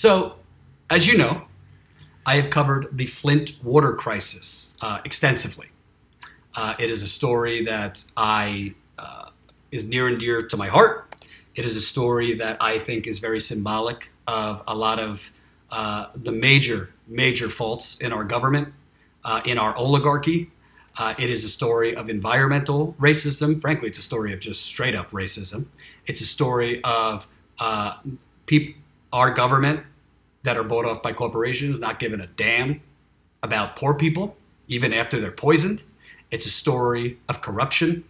So, as you know, I have covered the Flint water crisis extensively. It is a story that is near and dear to my heart. It is a story that I think is very symbolic of a lot of the major faults in our government, in our oligarchy. It is a story of environmental racism. Frankly, it's a story of just straight up racism. It's a story of our government that are bought off by corporations not giving a damn about poor people, even after they're poisoned. It's a story of corruption.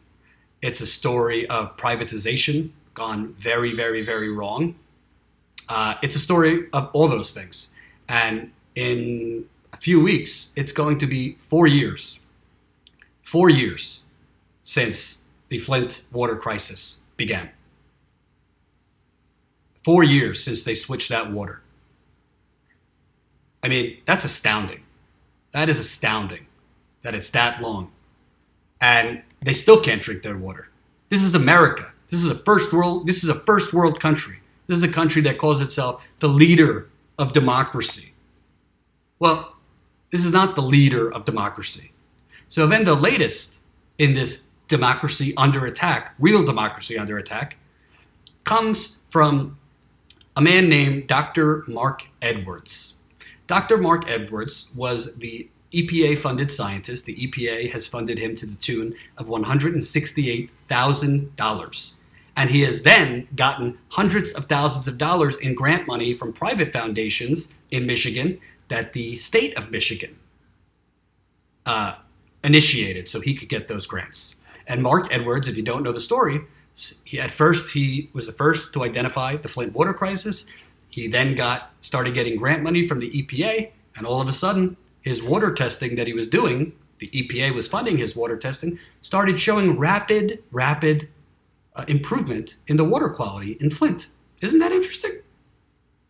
It's a story of privatization gone very, very, very wrong. It's a story of all those things. And in a few weeks, it's going to be 4 years. 4 years since the Flint water crisis began. 4 years since they switched that water. I mean, that's astounding. That is astounding that it's that long. And they still can't drink their water. This is America. This is a first world country. This is a country that calls itself the leader of democracy. Well, this is not the leader of democracy. So then the latest in this democracy under attack, real democracy under attack, comes from a man named Dr. Mark Edwards. Dr. Mark Edwards was the EPA-funded scientist. The EPA has funded him to the tune of $168,000. And he has then gotten hundreds of thousands of dollars in grant money from private foundations in Michigan that the state of Michigan initiated so he could get those grants. And Mark Edwards, if you don't know the story, he was the first to identify the Flint water crisis. He then started getting grant money from the EPA, and all of a sudden, his water testing that he was doing, the EPA was funding his water testing, started showing rapid improvement in the water quality in Flint. Isn't that interesting?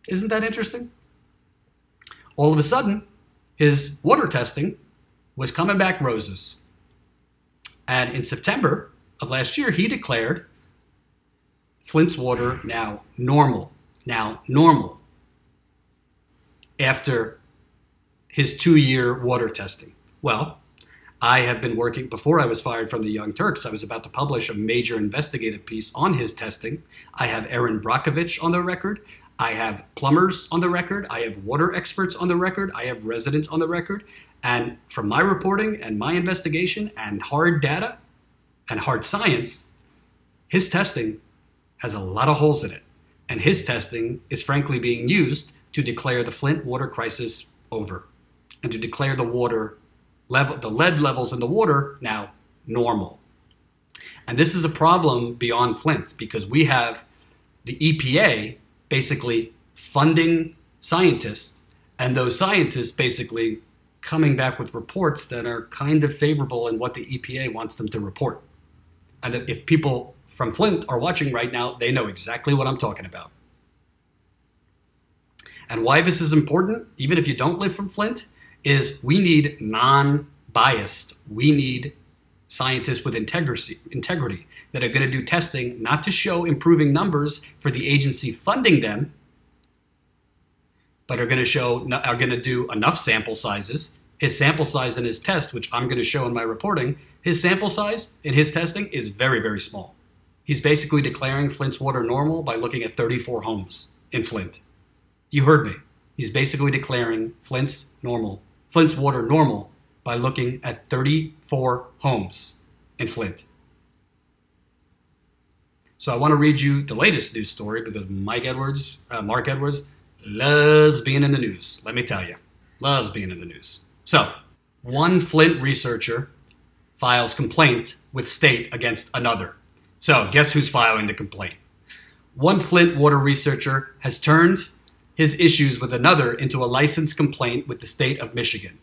Isn't that interesting? All of a sudden, his water testing was coming back roses. And in September of last year, he declared Flint's water now normal. Now normal. After his 2-year water testing. Well, I have been working, before I was fired from the Young Turks, I was about to publish a major investigative piece on his testing. I have Erin Brockovich on the record. I have plumbers on the record. I have water experts on the record. I have residents on the record. And from my reporting and my investigation and hard data and hard science, his testing has a lot of holes in it. And his testing is frankly being used to declare the Flint water crisis over and to declare the lead levels in the water now normal. And this is a problem beyond Flint because we have the EPA basically funding scientists, and those scientists basically coming back with reports that are kind of favorable in what the EPA wants them to report. And if people from Flint are watching right now, they know exactly what I'm talking about. And why this is important, even if you don't live from Flint, is we need non-biased, we need scientists with integrity that are going to do testing not to show improving numbers for the agency funding them, but are going to do enough sample sizes. His sample size in his test, which I'm going to show in my reporting, his sample size in his testing is very, very small. He's basically declaring Flint's water normal by looking at 34 homes in Flint. You heard me. He's basically declaring Flint's water normal by looking at 34 homes in Flint. So I want to read you the latest news story because Mark Edwards loves being in the news. Let me tell you, loves being in the news. So one Flint researcher files complaint with state against another. So guess who's filing the complaint? One Flint water researcher has turned his issues with another into a licensed complaint with the state of Michigan.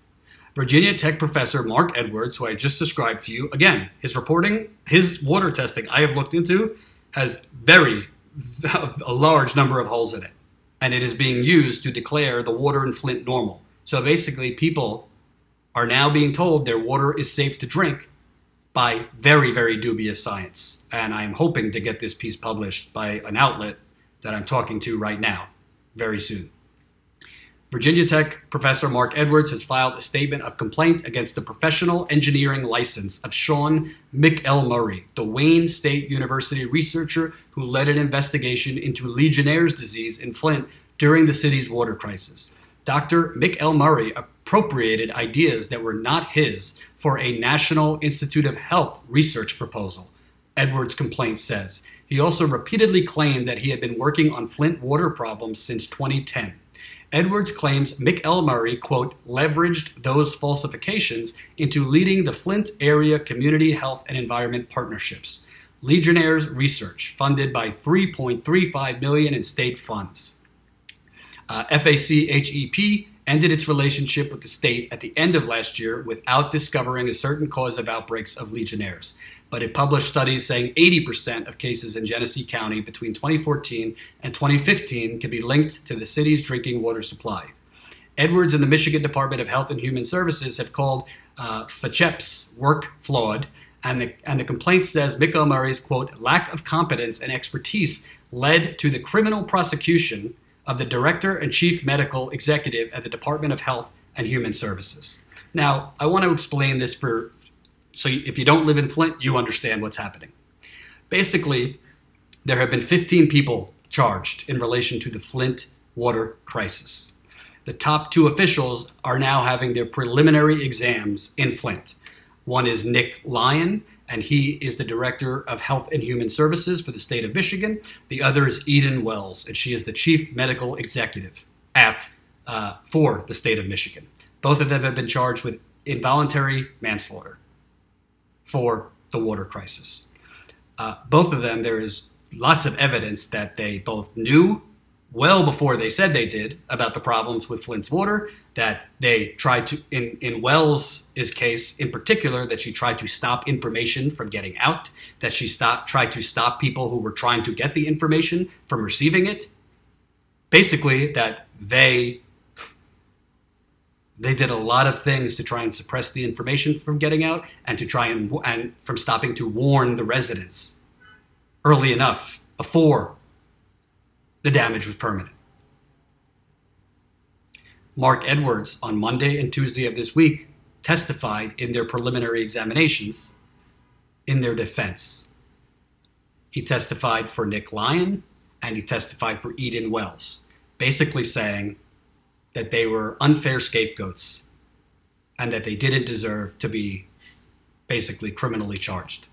Virginia Tech professor Mark Edwards, who I just described to you, again, his reporting, his water testing I have looked into has a large number of holes in it. And it is being used to declare the water in Flint normal. So basically people are now being told their water is safe to drink by very, very dubious science. And I'm hoping to get this piece published by an outlet that I'm talking to right now, very soon. Virginia Tech professor Mark Edwards has filed a statement of complaint against the professional engineering license of Sean McElmurray, the Wayne State University researcher who led an investigation into Legionnaire's disease in Flint during the city's water crisis. Dr. McElmurray appropriated ideas that were not his for a National Institute of Health research proposal, Edwards' complaint says. He also repeatedly claimed that he had been working on Flint water problems since 2010. Edwards claims McElmurray, quote, leveraged those falsifications into leading the Flint area community health and environment partnerships, Legionnaire's research, funded by $3.35 million in state funds. FACHEP ended its relationship with the state at the end of last year without discovering a certain cause of outbreaks of Legionnaires. But it published studies saying 80% of cases in Genesee County between 2014 and 2015 can be linked to the city's drinking water supply. Edwards and the Michigan Department of Health and Human Services have called FACHEP's work flawed, and the complaint says McElmurray's, quote, lack of competence and expertise led to the criminal prosecution of the director and chief medical executive at the Department of Health and Human Services. Now, I want to explain this so if you don't live in Flint, you understand what's happening. Basically, there have been 15 people charged in relation to the Flint water crisis. The top two officials are now having their preliminary exams in Flint. One is Nick Lyon, and he is the Director of Health and Human Services for the state of Michigan. The other is Eden Wells, and she is the Chief Medical Executive for the state of Michigan. Both of them have been charged with involuntary manslaughter for the water crisis. Both of them, there is lots of evidence that they both knew well before they said they did about the problems with Flint's water, that they tried to, in Wells' case in particular, that she tried to stop information from getting out, that she tried to stop people who were trying to get the information from receiving it. Basically, that they did a lot of things to try and suppress the information from getting out and to try and from stopping to warn the residents early enough before the damage was permanent. Mark Edwards, on Monday and Tuesday of this week, testified in their preliminary examinations in their defense. He testified for Nick Lyon and he testified for Eden Wells, basically saying that they were unfair scapegoats and that they didn't deserve to be basically criminally charged.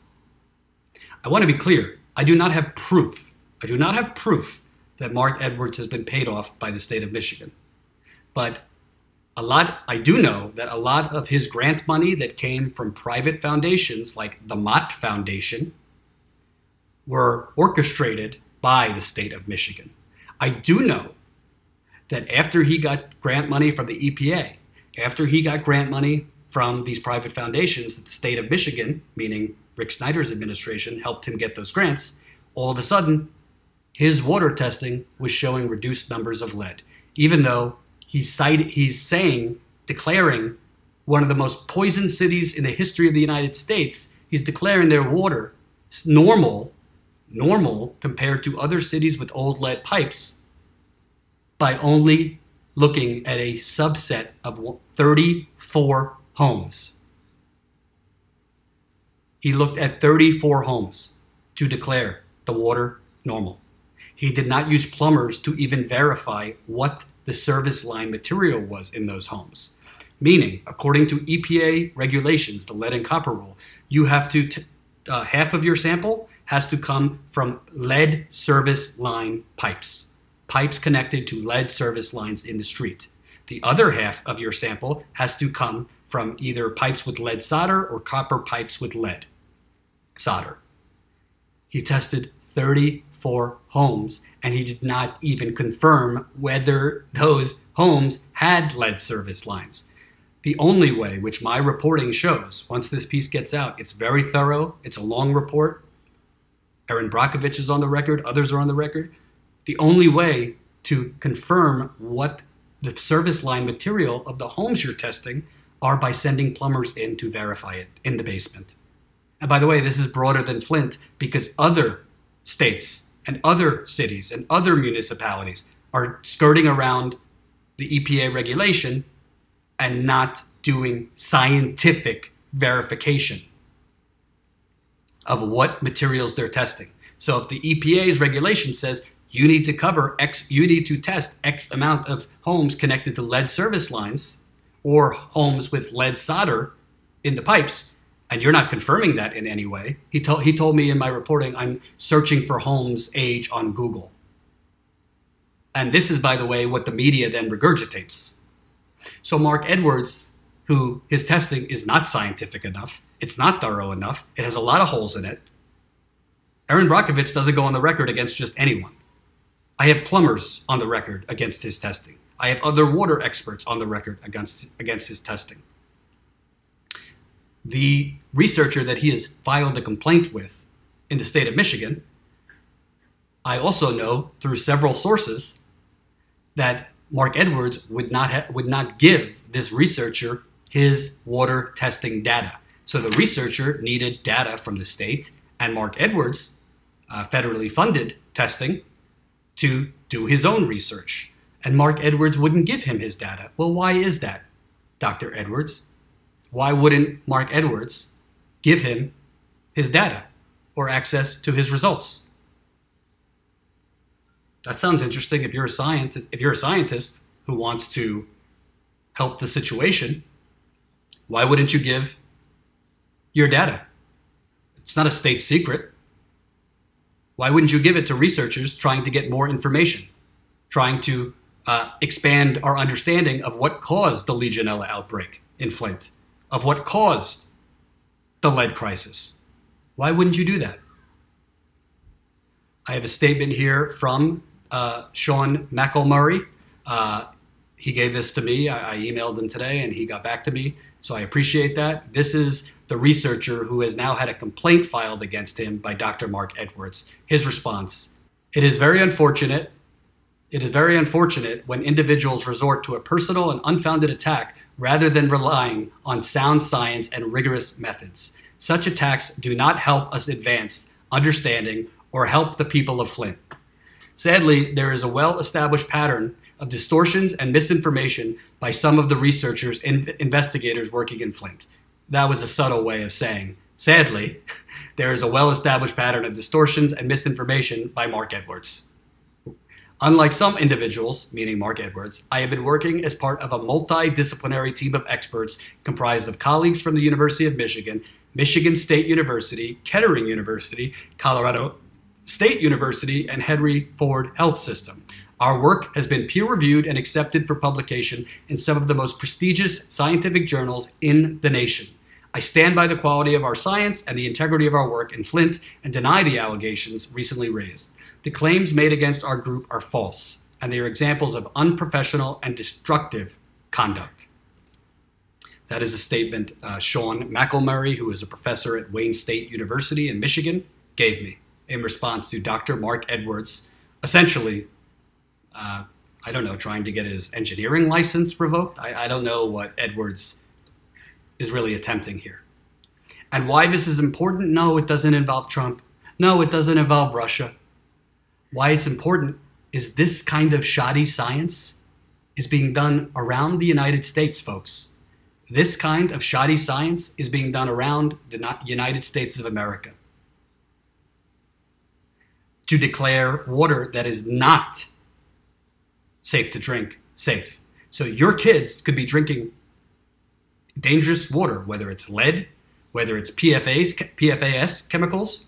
I want to be clear. I do not have proof. I do not have proof that Mark Edwards has been paid off by the state of Michigan. But I do know that a lot of his grant money that came from private foundations like the Mott Foundation were orchestrated by the state of Michigan. I do know that after he got grant money from the EPA, after he got grant money from these private foundations that the state of Michigan, meaning Rick Snyder's administration, helped him get those grants, all of a sudden, his water testing was showing reduced numbers of lead, even though he's declaring one of the most poisoned cities in the history of the United States, he's declaring their water normal compared to other cities with old lead pipes, by only looking at a subset of 34 homes. He looked at 34 homes to declare the water normal. He did not use plumbers to even verify what the service line material was in those homes. Meaning, according to EPA regulations, the lead and copper rule, you have to, half of your sample has to come from lead service line pipes. Pipes connected to lead service lines in the street. The other half of your sample has to come from either pipes with lead solder or copper pipes with lead solder. He tested 34 homes and he did not even confirm whether those homes had lead service lines. The only way, which my reporting shows, once this piece gets out, it's very thorough, it's a long report. Erin Brockovich is on the record, others are on the record. The only way to confirm what the service line material of the homes you're testing are by sending plumbers in to verify it in the basement. And by the way, this is broader than Flint because other states and other cities and other municipalities are skirting around the EPA regulation and not doing scientific verification of what materials they're testing. So if the EPA's regulation says you need to cover X, you need to test X amount of homes connected to lead service lines or homes with lead solder in the pipes, and you're not confirming that in any way. He told me in my reporting, I'm searching for homes age on Google. And this is, by the way, what the media then regurgitates. So Mark Edwards, who his testing is not scientific enough, it's not thorough enough, it has a lot of holes in it. Erin Brockovich doesn't go on the record against just anyone. I have plumbers on the record against his testing. I have other water experts on the record against his testing. The researcher that he has filed a complaint with in the state of Michigan, I also know through several sources that Mark Edwards would not give this researcher his water testing data. So the researcher needed data from the state and Mark Edwards, federally funded testing, to do his own research. And Mark Edwards wouldn't give him his data. Well, why is that, Dr. Edwards? Why wouldn't Mark Edwards give him his data or access to his results? That sounds interesting. If you're a scientist who wants to help the situation, why wouldn't you give your data? It's not a state secret. Why wouldn't you give it to researchers trying to get more information, trying to expand our understanding of what caused the Legionella outbreak in Flint, of what caused the lead crisis? Why wouldn't you do that? I have a statement here from Sean McElmurray. He gave this to me. I emailed him today and he got back to me. So I appreciate that. This is the researcher who has now had a complaint filed against him by Dr. Mark Edwards. His response: "It is very unfortunate. It is very unfortunate when individuals resort to a personal and unfounded attack rather than relying on sound science and rigorous methods. Such attacks do not help us advance understanding or help the people of Flint. Sadly, there is a well-established pattern of distortions and misinformation by some of the researchers and investigators working in Flint." That was a subtle way of saying, sadly, there is a well-established pattern of distortions and misinformation by Mark Edwards. Unlike some individuals, meaning Mark Edwards, I have been working as part of a multidisciplinary team of experts comprised of colleagues from the University of Michigan, Michigan State University, Kettering University, Colorado State University, and Henry Ford Health System. Our work has been peer-reviewed and accepted for publication in some of the most prestigious scientific journals in the nation. I stand by the quality of our science and the integrity of our work in Flint and deny the allegations recently raised. The claims made against our group are false, and they are examples of unprofessional and destructive conduct. That is a statement Sean McElmurray, who is a professor at Wayne State University in Michigan, gave me in response to Dr. Mark Edwards, essentially, I don't know, trying to get his engineering license revoked. I don't know what Edwards is really attempting here. And why this is important? No, it doesn't involve Trump. No, it doesn't involve Russia. Why it's important is this kind of shoddy science is being done around the United States, folks. This kind of shoddy science is being done around the United States of America to declare water that is not safe to drink safe. So your kids could be drinking dangerous water, whether it's lead, whether it's PFAS chemicals,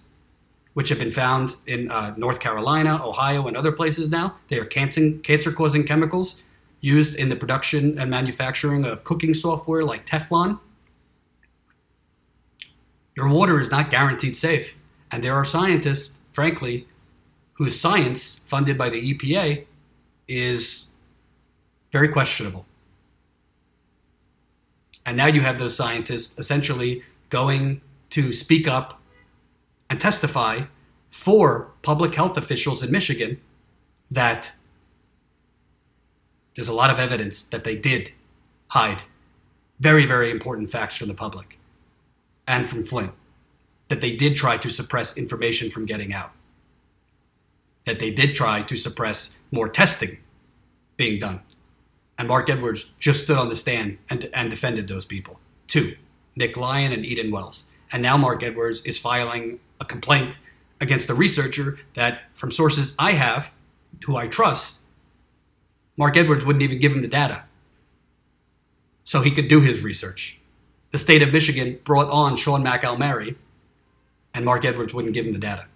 which have been found in North Carolina, Ohio, and other places now. They are cancer-causing chemicals used in the production and manufacturing of cooking software like Teflon. Your water is not guaranteed safe. And there are scientists, frankly, whose science, funded by the EPA, is very questionable. And now you have those scientists essentially going to speak up and testify for public health officials in Michigan that there's a lot of evidence that they did hide very, very important facts from the public and from Flint, that they did try to suppress information from getting out, that they did try to suppress more testing being done, And Mark Edwards just stood on the stand and defended those people. 2, Nick Lyon and Eden Wells. And now Mark Edwards is filing a complaint against a researcher that, from sources I have, who I trust, Mark Edwards wouldn't even give him the data so he could do his research. The state of Michigan brought on Sean McElmary, and Mark Edwards wouldn't give him the data.